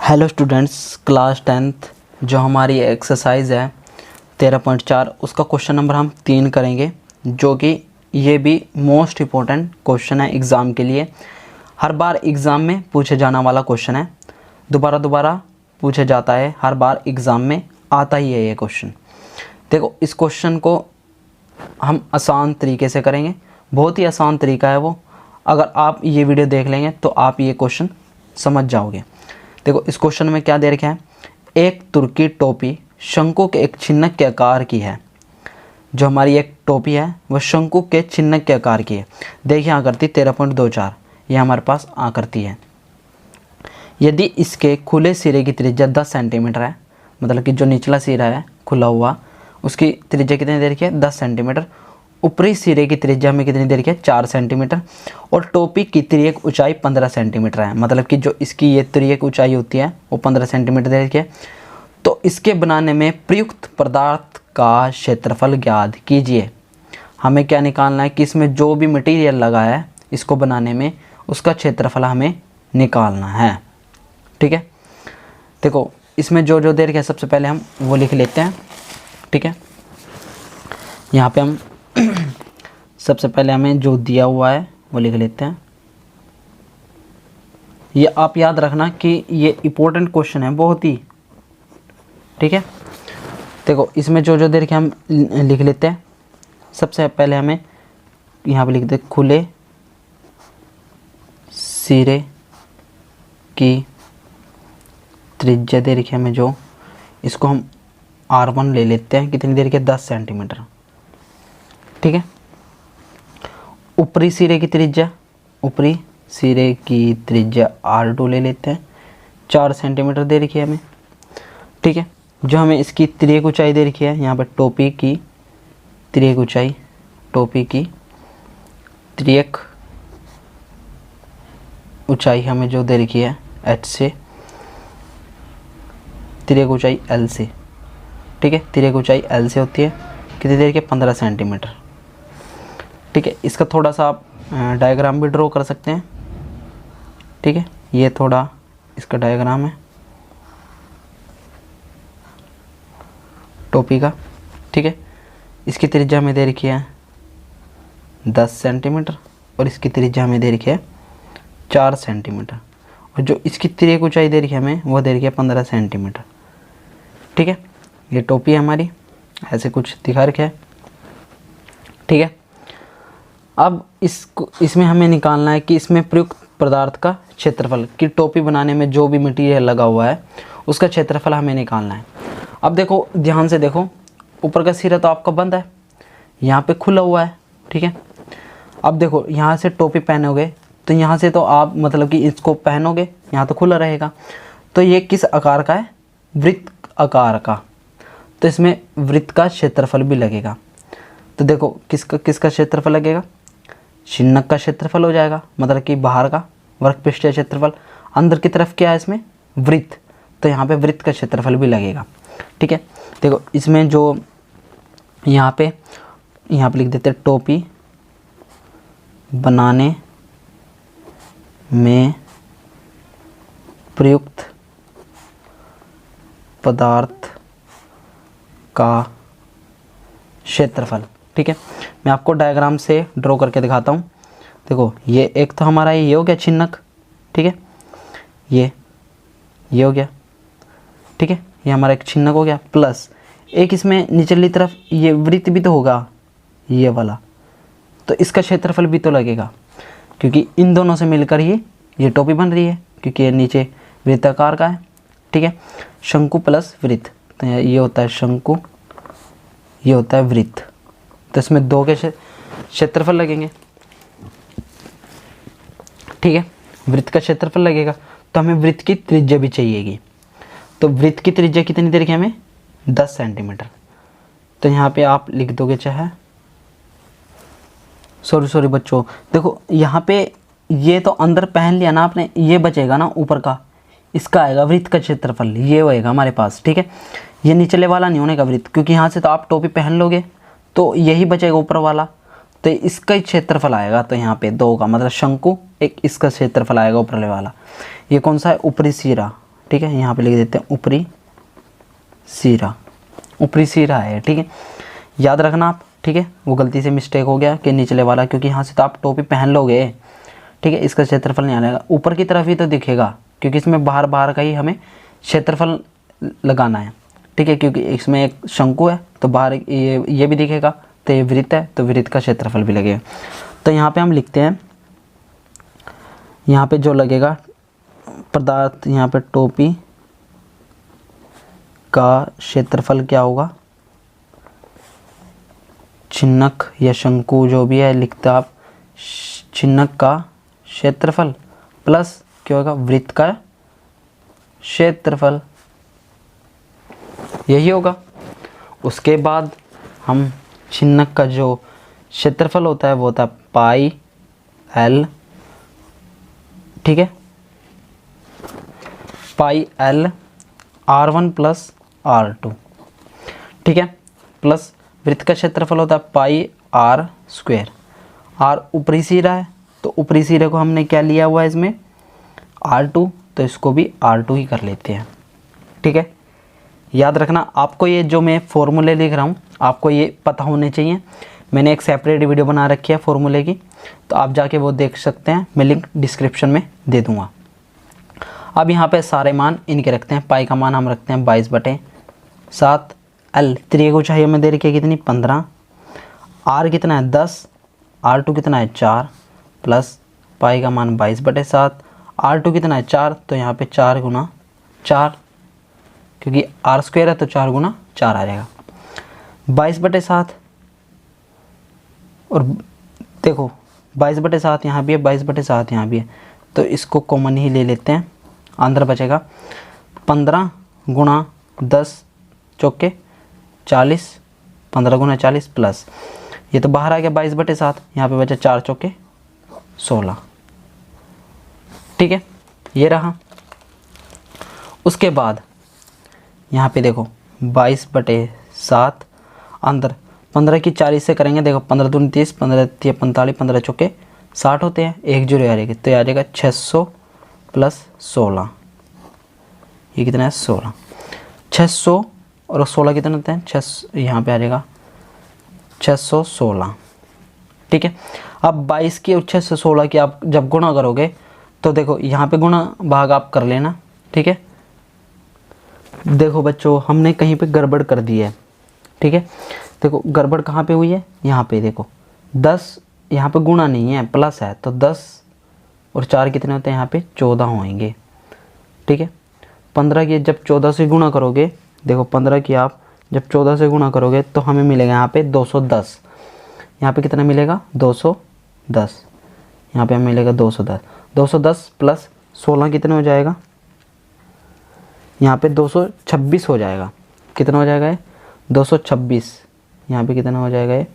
Hello students, class 10th जो हमारी exercise है 13.4 उसका क्वेश्चन नंबर हम 3 करेंगे, जो कि ये भी मोस्ट इम्पोर्टेंट क्वेश्चन है एग्ज़ाम के लिए। हर बार एग्ज़ाम में पूछे जाने वाला क्वेश्चन है, दोबारा पूछा जाता है, हर बार एग्ज़ाम में आता ही है ये क्वेश्चन। देखो, इस क्वेश्चन को हम आसान तरीके से करेंगे, बहुत ही आसान तरीका है वो। अगर आप ये वीडियो देख लेंगे तो आप ये क्वेश्चन समझ जाओगे। देखो, इस क्वेश्चन में क्या दे रखा है, एक तुर्की टोपी शंकु के एक चिन्ह के आकार की है। जो हमारी एक टोपी है वह शंकु के चिन्ह के आकार की है। देखिए आकृति 13.24 ये हमारे पास आकृति है। यदि इसके खुले सिरे की त्रिज्या 10 सेंटीमीटर है, मतलब कि जो निचला सिरा है खुला हुआ उसकी त्रिज्या कितनी दे रखी है 10 सेंटीमीटर, ऊपरी सिरे की त्रिज्या हमें कितनी दे रखी है 4 सेंटीमीटर, और टोपी की तिर्यक ऊंचाई 15 सेंटीमीटर है। मतलब कि जो इसकी ये तिर्यक ऊंचाई होती है वो 15 सेंटीमीटर दे रखी है। तो इसके बनाने में प्रयुक्त पदार्थ का क्षेत्रफल ज्ञात कीजिए। हमें क्या निकालना है कि इसमें जो भी मटेरियल लगा है इसको बनाने में उसका क्षेत्रफल हमें निकालना है। ठीक है, देखो इसमें जो जो दे रखा है सबसे पहले हम वो लिख लेते हैं। ठीक है, यहाँ पे हम सबसे पहले हमें जो दिया हुआ है वो लिख लेते हैं। ये आप याद रखना कि ये इम्पोर्टेंट क्वेश्चन है बहुत ही। ठीक है, देखो इसमें जो जो दे रखे हम लिख लेते हैं। सबसे पहले हमें यहाँ पे लिख देते खुले सिरे की त्रिज्या दे रखी है हमें, जो इसको हम R1 ले लेते हैं, कितनी दे रखी है 10 सेंटीमीटर। ठीक है, ऊपरी सिरे की त्रिज्या, ऊपरी सिरे की त्रिज्या R2 ले लेते हैं, 4 सेंटीमीटर दे रखी है हमें। ठीक है, जो हमें इसकी तिर्यक ऊंचाई दे रखी है यहाँ पर टोपी की तिर्यक ऊंचाई, टोपी की तिर्यक ऊंचाई हमें जो दे रखी है H से, तिर्यक ऊंचाई L से। ठीक है, तिर्यक ऊंचाई L से होती है, कितनी देर के 15 सेंटीमीटर। ठीक है, इसका थोड़ा सा आप डायग्राम भी ड्रॉ कर सकते हैं। ठीक है, ये थोड़ा इसका डायग्राम है टोपी का। ठीक है, इसकी त्रिज्या हमें दे रखी है 10 सेंटीमीटर और इसकी त्रिज्या हमें दे रखी है 4 सेंटीमीटर, और जो इसकी तिर्यक ऊंचाई दे रखी है हमें वो दे रखी है 15 सेंटीमीटर। ठीक है, ये टोपी है हमारी, ऐसे कुछ दिखा रखा है। ठीक है, अब इसमें हमें निकालना है कि इसमें प्रयुक्त पदार्थ का क्षेत्रफल, कि टोपी बनाने में जो भी मटेरियल लगा हुआ है उसका क्षेत्रफल हमें निकालना है। अब देखो ध्यान से देखो, ऊपर का सिरा तो आपका बंद है, यहाँ पे खुला हुआ है। ठीक है, अब देखो यहाँ से टोपी पहनोगे तो यहाँ से तो आप मतलब कि इसको पहनोगे, यहाँ तो खुला रहेगा, तो ये किस आकार का है, वृत्त आकार का, तो इसमें वृत्त का क्षेत्रफल भी लगेगा। तो देखो किसका क्षेत्रफल लगेगा, चिन्ह का क्षेत्रफल हो जाएगा, मतलब कि बाहर का वर्कपृष्ठीय क्षेत्रफल, अंदर की तरफ क्या है इसमें वृत्त, तो यहाँ पे वृत्त का क्षेत्रफल भी लगेगा। ठीक है, देखो इसमें जो यहाँ पे लिख देते हैं टोपी बनाने में प्रयुक्त पदार्थ का क्षेत्रफल। ठीक है, मैं आपको डायग्राम से ड्रॉ करके दिखाता हूँ। देखो ये एक तो हमारा ये हो गया चिन्हक। ठीक है, ये हो गया। ठीक है, ये हमारा एक चिन्हक हो गया, प्लस एक इसमें निचली तरफ ये वृत्त भी तो होगा ये वाला, तो इसका क्षेत्रफल भी तो लगेगा, क्योंकि इन दोनों से मिलकर ही ये टोपी बन रही है, क्योंकि ये नीचे वृत्ताकार का है। ठीक है, शंकु प्लस वृत्त, तो ये होता है शंकु, ये होता है वृत्त, तो इसमें दो के क्षेत्रफल लगेंगे। ठीक है, वृत्त का क्षेत्रफल लगेगा, तो हमें वृत्त की त्रिज्या भी चाहिएगी। तो वृत्त की त्रिज्या कितनी देर की हमें 10 सेंटीमीटर, तो यहाँ पे आप लिख दोगे चाहे सॉरी बच्चों, देखो यहाँ पे ये तो अंदर पहन लिया ना आपने, ये बचेगा ना ऊपर का, इसका आएगा वृत्त का क्षेत्रफल, ये होएगा हमारे पास। ठीक है, ये निचले वाला नहीं होने का वृत्त, क्योंकि यहाँ से तो आप टोपी पहन लोगे तो यही बचेगा ऊपर वाला, तो इसका ही क्षेत्रफल आएगा। तो यहाँ पे 2 का मतलब शंकु, एक इसका क्षेत्रफल आएगा ऊपर वाला। ये कौन सा है, ऊपरी सिरा, ठीक है, यहाँ पे लिख देते हैं ऊपरी सिरा, ऊपरी सिरा है, ठीक है, याद रखना आप, ठीक है। वो गलती से मिस्टेक हो गया कि निचले वाला, क्योंकि यहाँ से तो आप टोपी पहन लोगे, ठीक है, इसका क्षेत्रफल नहीं आएगा, ऊपर की तरफ ही तो दिखेगा, क्योंकि इसमें बाहर बाहर का ही हमें क्षेत्रफल लगाना है, ठीक है, क्योंकि इसमें एक शंकु है तो बाहर ये भी दिखेगा, तो ये वृत्त है तो वृत्त का क्षेत्रफल भी लगेगा। तो यहाँ पे हम लिखते हैं, यहाँ पे जो लगेगा पदार्थ, यहाँ पे टोपी का क्षेत्रफल क्या होगा, चिन्हक या शंकु जो भी है लिखते आप, चिन्हक का क्षेत्रफल प्लस क्या होगा, वृत्त का क्षेत्रफल, यही होगा। उसके बाद हम चिन्हक का जो क्षेत्रफल होता है वो होता है पाई एल, ठीक है, pi L R1 plus R2, ठीक है, प्लस वृत्त का क्षेत्रफल होता है पाई R स्क्वायर, R ऊपरी सिरा है तो ऊपरी सिरे को हमने क्या लिया हुआ है इसमें R2, तो इसको भी R2 ही कर लेते हैं, ठीक है। याद रखना आपको, ये जो मैं फॉर्मूले लिख रहा हूँ आपको ये पता होने चाहिए, मैंने एक सेपरेट वीडियो बना रखी है फॉर्मूले की, तो आप जाके वो देख सकते हैं, मैं लिंक डिस्क्रिप्शन में दे दूँगा। अब यहाँ पे सारे मान इनके रखते हैं, पाई का मान हम रखते हैं 22/7, एल त्रिज्या को चाहिए हमें दे रखी है कितनी 15, आर कितना है 10, R2 कितना है 4, प्लस पाई का मान 22/7, R2 कितना है 4, तो यहाँ पे 4 गुना 4, क्योंकि R स्क्वायर है तो 4 गुना 4 आ जाएगा 22/7। और देखो 22/7 यहाँ भी है, 22/7 यहाँ भी है, तो इसको कॉमन ही ले लेते हैं, अंदर बचेगा 15 गुना 10 चौके 40, 15 गुना 40 प्लस ये तो बाहर आ गया 22/7, यहाँ पे बचा 4 चौके 16, ठीक है, ये रहा। उसके बाद यहाँ पे देखो 22/7 अंदर 15 की 40 से करेंगे, देखो 15 दूनी 30, 15 3 45, 15 चौके 60 होते हैं, एक जीरो आ जाएगी, तो आ जाएगा 600 प्लस 16, ये कितना है 16, 600 और 16 कितने होते हैं 6, यहाँ पे आ जाएगा 616, ठीक है। अब 22 की और 616 की आप जब गुणा करोगे तो देखो यहाँ पे गुणा भाग आप कर लेना, ठीक है। देखो बच्चों हमने कहीं पे गड़बड़ कर दी है, ठीक है, देखो गड़बड़ कहाँ पे हुई है, यहाँ पे देखो 10 यहाँ पे गुणा नहीं है प्लस है, तो 10 और 4 कितने होते हैं यहाँ पे 14 होंगे, ठीक है। 15 की जब 14 से गुणा करोगे, देखो 15 की आप जब 14 से गुणा करोगे तो हमें मिलेगा यहाँ पे 210, यहाँ पे कितना मिलेगा 210, यहाँ पे हमें मिलेगा 210, 210 प्लस 16 कितने हो जाएगा, यहाँ पे 226 हो जाएगा, कितना हो जाएगा ये 226, यहाँ पे कितना हो जाएगा ये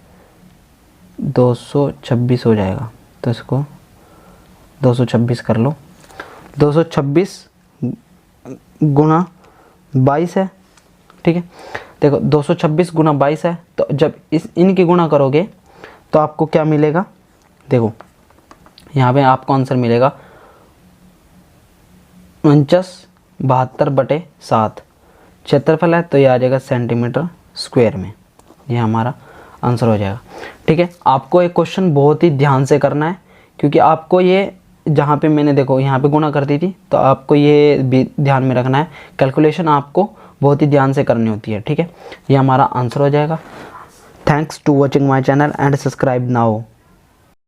226 हो जाएगा, तो इसको 226 कर लो, 226 गुणा 22 है, ठीक है। देखो 226 गुणा 22 है, तो जब इनकी गुणा करोगे तो आपको क्या मिलेगा, देखो यहाँ पे आपको आंसर मिलेगा 49/72/7, क्षेत्रफल है तो ये आ जाएगा सेंटीमीटर स्क्वायर में, ये हमारा आंसर हो जाएगा, ठीक है। आपको एक क्वेश्चन बहुत ही ध्यान से करना है, क्योंकि आपको ये जहाँ पे मैंने देखो यहाँ पे गुणा कर दी थी, तो आपको ये भी ध्यान में रखना है, कैलकुलेशन आपको बहुत ही ध्यान से करनी होती है, ठीक है। ये हमारा आंसर हो जाएगा। Thanks to watching my channel and subscribe now.